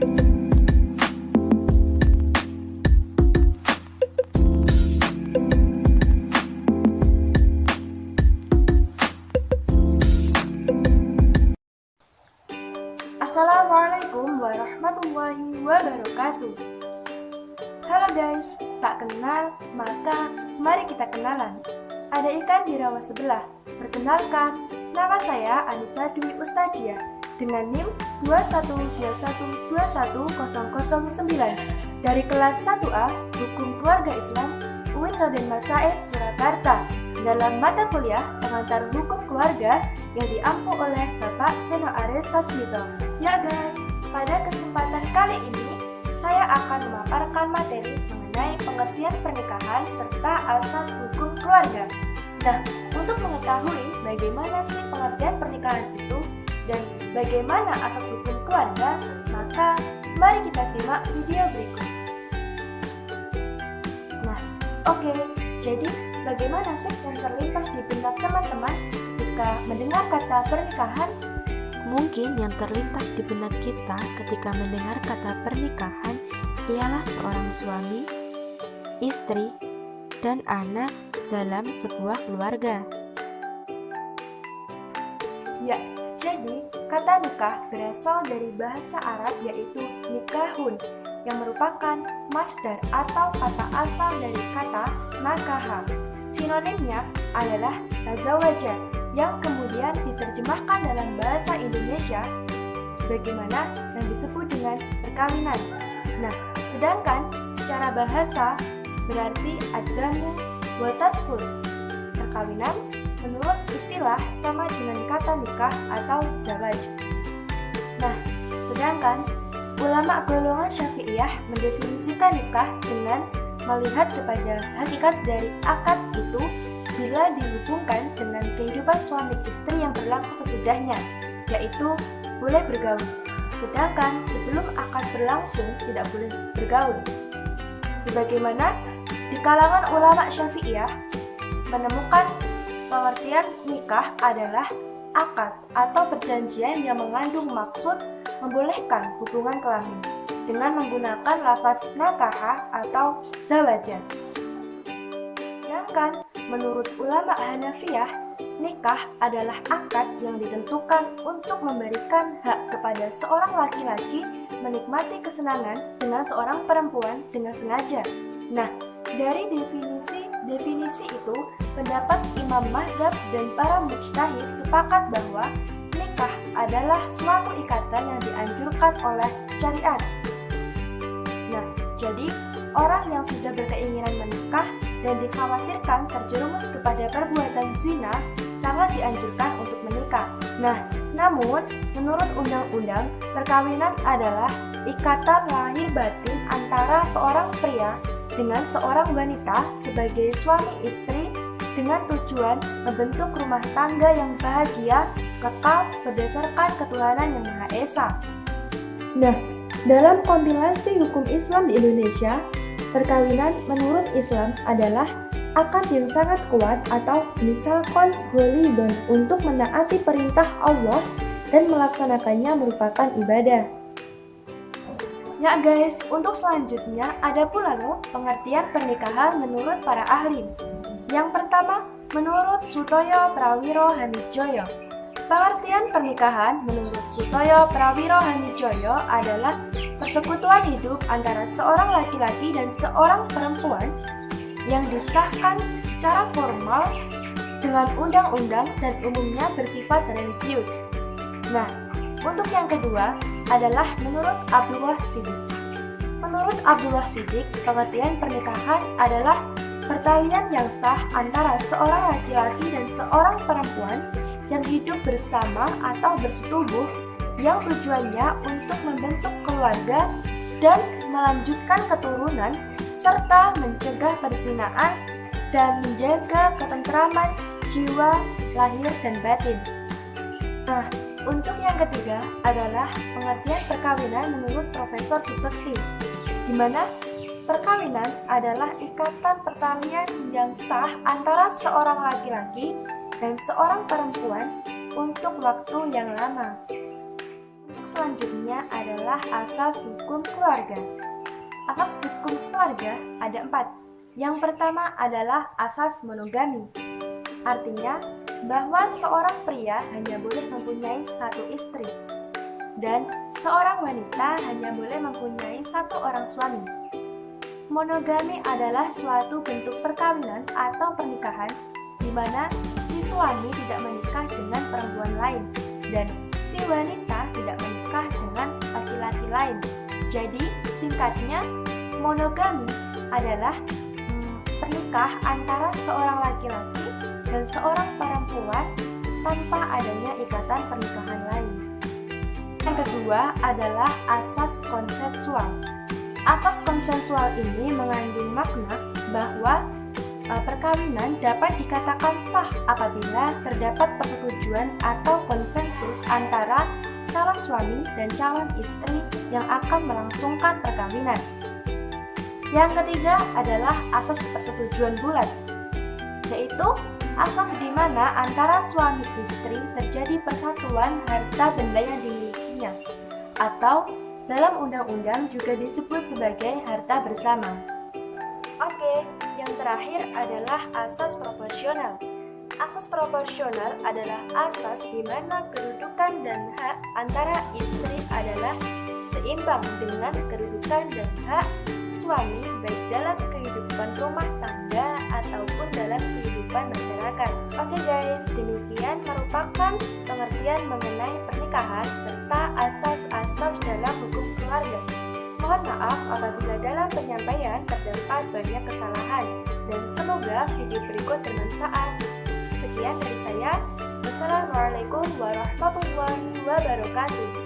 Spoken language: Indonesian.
Assalamualaikum warahmatullahi wabarakatuh. Halo guys, tak kenal maka mari kita kenalan. Ada ikan di rawa sebelah. Perkenalkan, nama saya Anissa Dwi Ustadiah dengan NIM 2121210009 dari kelas 1A Hukum Keluarga Islam UIN Raden Mas Said Surakarta dalam mata kuliah pengantar hukum keluarga yang diampu oleh Bapak Seno Aris Sasmito. Ya guys, pada kesempatan kali ini saya akan memaparkan materi mengenai pengertian pernikahan serta asas hukum keluarga. Nah, untuk mengetahui bagaimana sih pengertian pernikahan itu dan bagaimana asas hukum keluarga, maka mari kita simak video berikut. Nah, oke, jadi bagaimana sih yang terlintas di benak teman-teman ketika mendengar kata pernikahan? Mungkin yang terlintas di benak kita ketika mendengar kata pernikahan ialah seorang suami, istri, dan anak dalam sebuah keluarga. Ya, jadi kata nikah berasal dari bahasa Arab yaitu nikahun yang merupakan masdar atau kata asal dari kata nakaha. Sinonimnya adalah tazawaja yang kemudian diterjemahkan dalam bahasa Indonesia sebagaimana yang disebut dengan perkawinan. Nah, sedangkan secara bahasa berarti adamu wa tadkhul. Perkawinan menurut istilah sama dengan kata nikah atau zawaj. Nah, sedangkan ulama golongan Syafi'iyah mendefinisikan nikah dengan melihat kepada hakikat dari akad itu bila dihubungkan dengan kehidupan suami istri yang berlaku sesudahnya, yaitu boleh bergaul. Sedangkan sebelum akad berlangsung tidak boleh bergaul. Sebagaimana di kalangan ulama Syafi'iyah menemukan pengertian nikah adalah akad atau perjanjian yang mengandung maksud membolehkan hubungan kelamin dengan menggunakan lafaz nakaha atau zawaja. Sedangkan menurut ulama Hanafiyah, nikah adalah akad yang ditentukan untuk memberikan hak kepada seorang laki-laki menikmati kesenangan dengan seorang perempuan dengan sengaja. Nah, dari definisi itu, pendapat Imam Mazhab dan para mujtahid sepakat bahwa nikah adalah suatu ikatan yang dianjurkan oleh syariat. Nah, jadi orang yang sudah berkeinginan menikah dan dikhawatirkan terjerumus kepada perbuatan zina sangat dianjurkan untuk menikah. Nah, namun menurut undang-undang, perkawinan adalah ikatan lahir batin antara seorang pria dengan seorang wanita sebagai suami istri dengan tujuan membentuk rumah tangga yang bahagia, kekal berdasarkan ketuhanan yang Maha Esa. Nah, dalam kompilasi hukum Islam di Indonesia, perkawinan menurut Islam adalah akad yang sangat kuat atau misakon ghalidhon untuk menaati perintah Allah dan melaksanakannya merupakan ibadah. Ya guys, untuk selanjutnya ada pula loh pengertian pernikahan menurut para ahli. Yang pertama, menurut Sutoyo Prawiro Hamijoyo. Pengertian pernikahan menurut Sutoyo Prawiro Hamijoyo adalah persekutuan hidup antara seorang laki-laki dan seorang perempuan yang disahkan secara formal dengan undang-undang dan umumnya bersifat religius. Nah, untuk yang kedua adalah menurut Abdullah Siddiq. Menurut Abdullah Siddiq, pengertian pernikahan adalah pertalian yang sah antara seorang laki-laki dan seorang perempuan yang hidup bersama atau bersetubuh yang tujuannya untuk membentuk keluarga dan melanjutkan keturunan serta mencegah perzinahan dan menjaga ketentraman jiwa, lahir, dan batin. Nah, untuk yang ketiga adalah pengertian perkawinan menurut Profesor Subekti, di mana perkawinan adalah ikatan pertalian yang sah antara seorang laki-laki dan seorang perempuan untuk waktu yang lama. Selanjutnya adalah adalah asas hukum keluarga. Asas hukum keluarga ada 4. Yang pertama adalah asas monogami. Artinya bahwa seorang pria hanya boleh mempunyai satu istri dan seorang wanita hanya boleh mempunyai satu orang suami. Monogami adalah suatu bentuk perkawinan atau pernikahan di mana si suami tidak menikah dengan perempuan lain dan si wanita tidak menikah dengan laki-laki lain. Jadi, singkatnya, monogami adalah pernikah antara seorang laki-laki dan seorang perempuan tanpa adanya ikatan pernikahan lain. Yang kedua adalah asas konsensual. Asas konsensual ini mengandung makna bahwa perkawinan dapat dikatakan sah apabila terdapat persetujuan atau konsensus antara calon suami dan calon istri yang akan melangsungkan perkawinan. Yang ketiga adalah asas persetujuan bulat, yaitu asas di mana antara suami istri terjadi persatuan harta benda yang dimilikinya, atau dalam undang-undang juga disebut sebagai harta bersama. Oke, yang terakhir adalah asas proporsional. Asas proporsional adalah asas di mana kedudukan dan hak antara istri adalah seimbang dengan kedudukan dan hak suami baik dalam kehidupan rumah tangga ataupun dalam kehidupan masyarakat. Oke guys, demikian merupakan pengertian mengenai pernikahan serta asas-asas dalam hukum keluarga. Mohon maaf apabila dalam penyampaian terdapat banyak kesalahan dan semoga video berikut bermanfaat. Sekian dari saya. Wassalamualaikum warahmatullahi wabarakatuh.